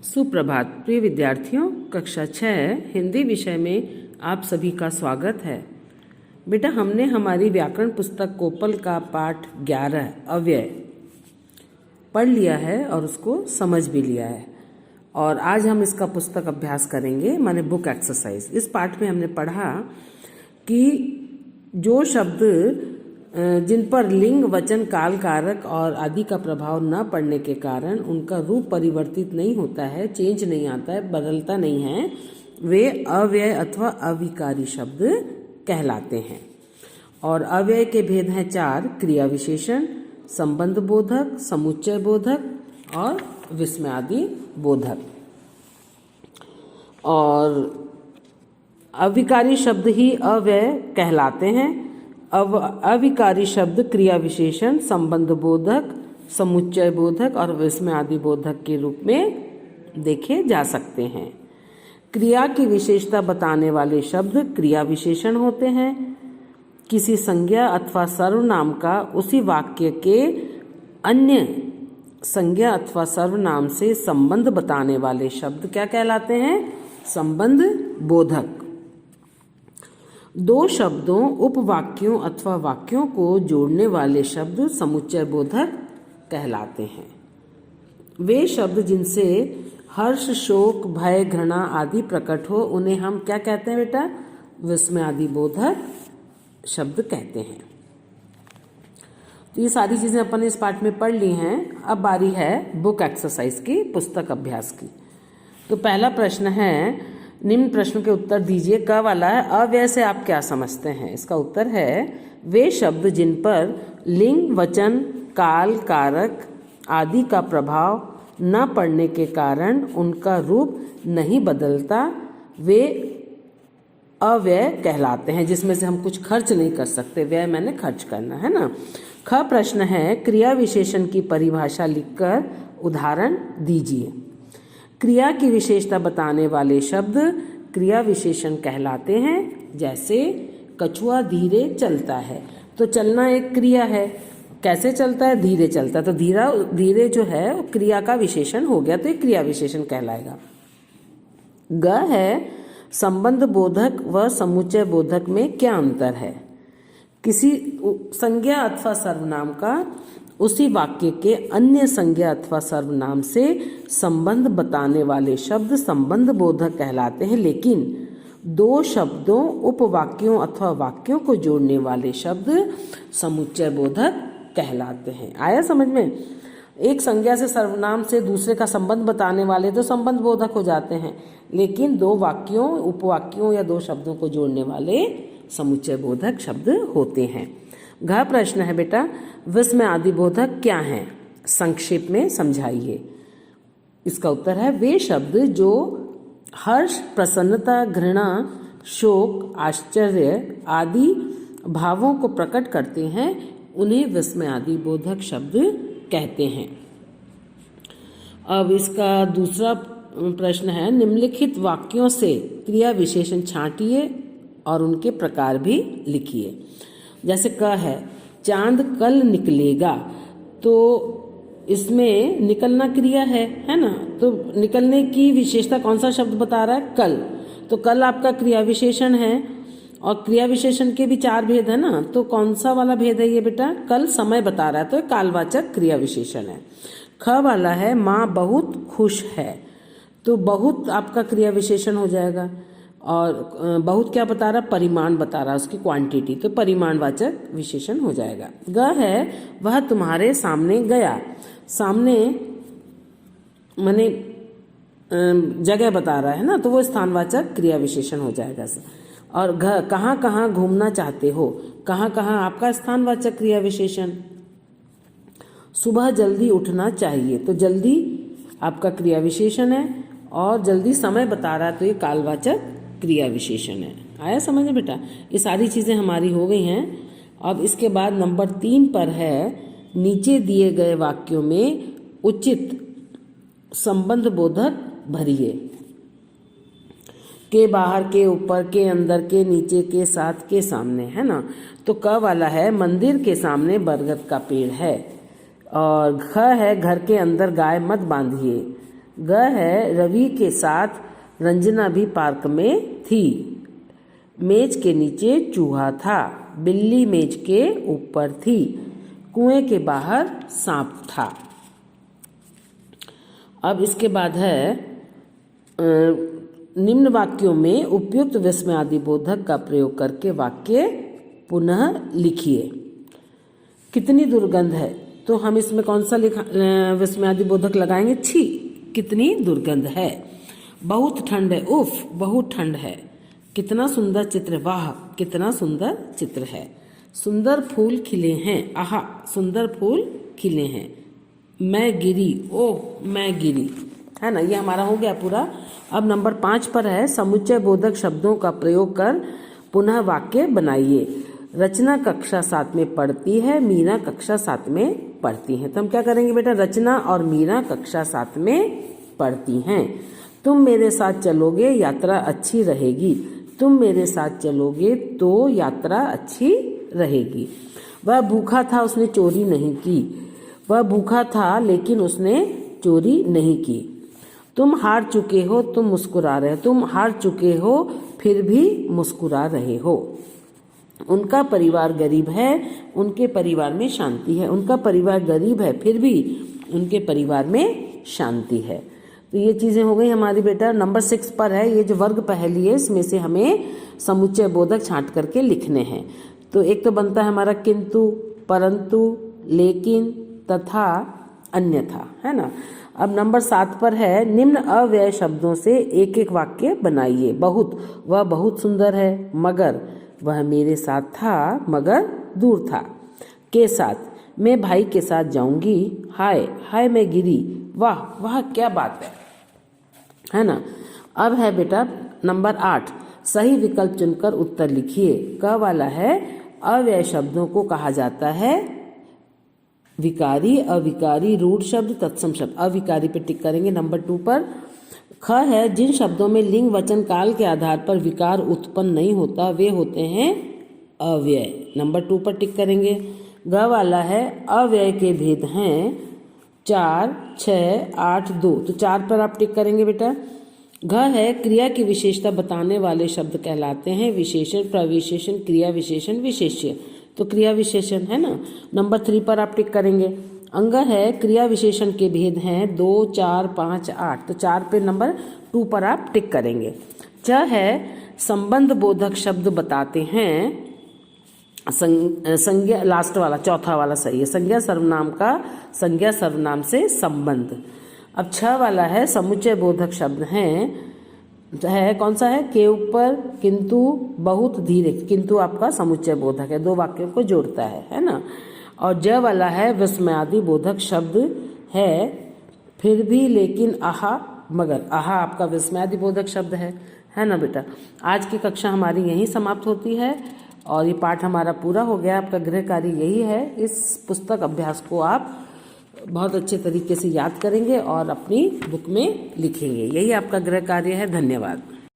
सुप्रभात प्रिय विद्यार्थियों, कक्षा 6 हिंदी विषय में आप सभी का स्वागत है। बेटा, हमने हमारी व्याकरण पुस्तक कोपल का पाठ 11 अव्यय पढ़ लिया है और उसको समझ भी लिया है, और आज हम इसका पुस्तक अभ्यास करेंगे, माने बुक एक्सरसाइज। इस पाठ में हमने पढ़ा कि जो शब्द जिन पर लिंग, वचन, काल, कारक और आदि का प्रभाव न पड़ने के कारण उनका रूप परिवर्तित नहीं होता है, चेंज नहीं आता है, बदलता नहीं है, वे अव्यय अथवा अविकारी शब्द कहलाते हैं। और अव्यय के भेद हैं 4: क्रिया विशेषण, संबंध बोधक, समुच्चय बोधक और विस्मयादि बोधक। और अविकारी शब्द ही अव्यय कहलाते हैं। अविकारी शब्द क्रिया विशेषण, संबंध बोधक, समुच्चय बोधक और विस्मयादि बोधक के रूप में देखे जा सकते हैं। क्रिया की विशेषता बताने वाले शब्द क्रिया विशेषण होते हैं। किसी संज्ञा अथवा सर्वनाम का उसी वाक्य के अन्य संज्ञा अथवा सर्वनाम से संबंध बताने वाले शब्द क्या कहलाते हैं? संबंध बोधक। दो शब्दों, उपवाक्यों अथवा वाक्यों को जोड़ने वाले शब्द समुच्चय बोधक कहलाते हैं। वे शब्द जिनसे हर्ष, शोक, भय, घृणा आदि प्रकट हो उन्हें हम क्या कहते हैं बेटा? विस्मयादि बोधक शब्द कहते हैं। तो ये सारी चीजें अपन ने इस पाठ में पढ़ ली हैं। अब बारी है बुक एक्सरसाइज की, पुस्तक अभ्यास की। तो पहला प्रश्न है, निम्न प्रश्न के उत्तर दीजिए। क वाला है, अव्यय से आप क्या समझते हैं? इसका उत्तर है, वे शब्द जिन पर लिंग, वचन, काल, कारक आदि का प्रभाव न पड़ने के कारण उनका रूप नहीं बदलता, वे अव्यय कहलाते हैं, जिसमें से हम कुछ खर्च नहीं कर सकते। व्यय मैंने खर्च करना है ना। ख प्रश्न है, क्रिया विशेषण की परिभाषा लिखकर उदाहरण दीजिए। क्रिया की विशेषता बताने वाले शब्द क्रिया विशेषण कहलाते हैं। जैसे कछुआ धीरे चलता है, तो चलना एक क्रिया है। कैसे चलता है? धीरे चलता है, तो धीरे जो है क्रिया का विशेषण हो गया, तो एक क्रिया विशेषण कहलाएगा। ग है, संबंध बोधक व समुच्चय बोधक में क्या अंतर है? किसी संज्ञा अथवा सर्वनाम का उसी वाक्य के अन्य संज्ञा अथवा सर्वनाम से संबंध बताने वाले शब्द संबंध बोधक कहलाते हैं, लेकिन दो शब्दों, उपवाक्यों अथवा वाक्यों को जोड़ने वाले शब्द समुच्चय बोधक कहलाते हैं। आया समझ में? एक संज्ञा से सर्वनाम से दूसरे का संबंध बताने वाले तो संबंध बोधक हो जाते हैं, लेकिन दो वाक्यों, उपवाक्यों या दो शब्दों को जोड़ने वाले समुच्चय बोधक शब्द होते हैं। घ प्रश्न है बेटा, विस्मयादि बोधक क्या हैं? संक्षेप में समझाइए। इसका उत्तर है, वे शब्द जो हर्ष, प्रसन्नता, घृणा, शोक, आश्चर्य आदि भावों को प्रकट करते हैं, उन्हें विस्मयादि बोधक शब्द कहते हैं। अब इसका दूसरा प्रश्न है, निम्नलिखित वाक्यों से क्रिया विशेषण छांटिए और उनके प्रकार भी लिखिए। जैसे क है, चांद कल निकलेगा, तो इसमें निकलना क्रिया है ना। तो निकलने की विशेषता कौन सा शब्द बता रहा है? कल। तो कल आपका क्रिया विशेषण है, और क्रिया विशेषण के भी 4 भेद है ना। तो कौन सा वाला भेद है ये बेटा? कल समय बता रहा है, तो कालवाचक क्रिया विशेषण है। ख वाला है, माँ बहुत खुश है, तो बहुत आपका क्रिया विशेषण हो जाएगा। और बहुत क्या बता रहा? परिमाण बता रहा, उसकी क्वांटिटी, तो परिमाणवाचक विशेषण हो जाएगा। ग है, वह तुम्हारे सामने गया। सामने माने जगह बता रहा है ना, तो वो स्थानवाचक क्रिया विशेषण हो जाएगा। और घ, कहाँ कहाँ घूमना चाहते हो, कहाँ कहाँ आपका स्थानवाचक क्रिया विशेषण। सुबह जल्दी उठना चाहिए, तो जल्दी आपका क्रिया विशेषण है, और जल्दी समय बता रहा है, तो ये कालवाचक क्रिया विशेषण है। आया समझ में बेटा? ये सारी चीजें हमारी हो गई हैं। अब इसके बाद नंबर 3 पर है, नीचे दिए गए वाक्यों में उचित संबंध बोधक भरिए। के, बाहर के, ऊपर के, अंदर के, नीचे के, साथ के, सामने, है ना। तो क वाला है, मंदिर के सामने बरगद का पेड़ है। और घ है, घर के अंदर गाय मत बांधिए। ग है रवि के साथ रंजना भी पार्क में थी। मेज के नीचे चूहा था, बिल्ली मेज के ऊपर थी, कुएं के बाहर सांप था। अब इसके बाद है निम्न वाक्यों में उपयुक्त विस्मयादि बोधक का प्रयोग करके वाक्य पुनः लिखिए। कितनी दुर्गंध है, तो हम इसमें कौन सा विस्मयादि बोधक लगाएंगे? छी, कितनी दुर्गंध है। बहुत ठंड है, उफ बहुत ठंड है। कितना सुंदर चित्र, वाह कितना सुंदर चित्र है। सुंदर फूल खिले हैं, आहा सुंदर फूल खिले हैं। मैं गिरी, ओह मैं गिरी, है ना। ये हमारा हो गया पूरा। अब नंबर 5 पर है समुच्चय बोधक शब्दों का प्रयोग कर पुनः वाक्य बनाइए। रचना कक्षा 7 में पढ़ती है, मीरा कक्षा 7 में पढ़ती है। तो हम क्या करेंगे बेटा? रचना और मीरा कक्षा 7 में पढ़ती हैं। तुम मेरे साथ चलोगे यात्रा अच्छी रहेगी, तुम मेरे साथ चलोगे तो यात्रा अच्छी रहेगी। वह भूखा था, उसने चोरी नहीं की। वह भूखा था लेकिन उसने चोरी नहीं की। तुम हार चुके हो, तुम मुस्कुरा रहे हो। तुम हार चुके हो फिर भी मुस्कुरा रहे हो। उनका परिवार गरीब है, उनके परिवार में शांति है। उनका परिवार गरीब है फिर भी उनके परिवार में शांति है। तो ये चीजें हो गई हमारी बेटा। नंबर 6 पर है, ये जो वर्ग पहेली है इसमें से हमें समुच्चय बोधक छांट करके लिखने हैं। तो एक तो बनता है हमारा किंतु, परंतु, लेकिन, तथा, अन्यथा, है ना। अब नंबर 7 पर है निम्न अव्यय शब्दों से एक एक वाक्य बनाइए। बहुत, वह बहुत सुंदर है, मगर वह मेरे साथ था मगर दूर था। के साथ, मैं भाई के साथ जाऊंगी। हाय हाय मैं गिरी, वाह वाह क्या बात है ना। अब है बेटा नंबर 8, सही विकल्प चुनकर उत्तर लिखिए। क वाला है अव्यय शब्दों को कहा जाता है विकारी, अविकारी, रूढ़ शब्द, तत्सम शब्द। अविकारी पे टिक करेंगे। नंबर 2 पर ख है जिन शब्दों में लिंग वचन काल के आधार पर विकार उत्पन्न नहीं होता वे होते हैं अव्यय। नंबर 2 पर टिक करेंगे। ग वाला है अव्यय के भेद हैं 4, 6, 8, 2। तो 4 पर आप टिक करेंगे बेटा। घ है क्रिया की विशेषता बताने वाले शब्द कहलाते हैं विशेषण, प्रविशेषण, क्रिया विशेषण, विशेष्य। तो क्रिया विशेषण है ना। नंबर 3 पर आप टिक करेंगे। अंग है क्रिया विशेषण के भेद हैं 2, 4, 5, 8। तो 4 पे नंबर 2 पर आप टिक करेंगे। च है संबंध बोधक शब्द बताते हैं संज्ञा, लास्ट वाला चौथा वाला सही है। संज्ञा सर्वनाम का संज्ञा सर्वनाम से संबंध। अब 6 वाला है समुच्चय बोधक शब्द है कौन सा है? के ऊपर, किंतु, बहुत, धीरे। किंतु आपका समुच्चय बोधक है, 2 वाक्यों को जोड़ता है ना। और ज वाला है विस्मयादि बोधक शब्द है फिर भी, लेकिन, आहा, मगर। आहा आपका विस्मयादि बोधक शब्द है ना बेटा। आज की कक्षा हमारी यहीं समाप्त होती है और ये पाठ हमारा पूरा हो गया। आपका गृह कार्य यही है, इस पुस्तक अभ्यास को आप बहुत अच्छे तरीके से याद करेंगे और अपनी बुक में लिखेंगे। यही आपका गृह कार्य है। धन्यवाद।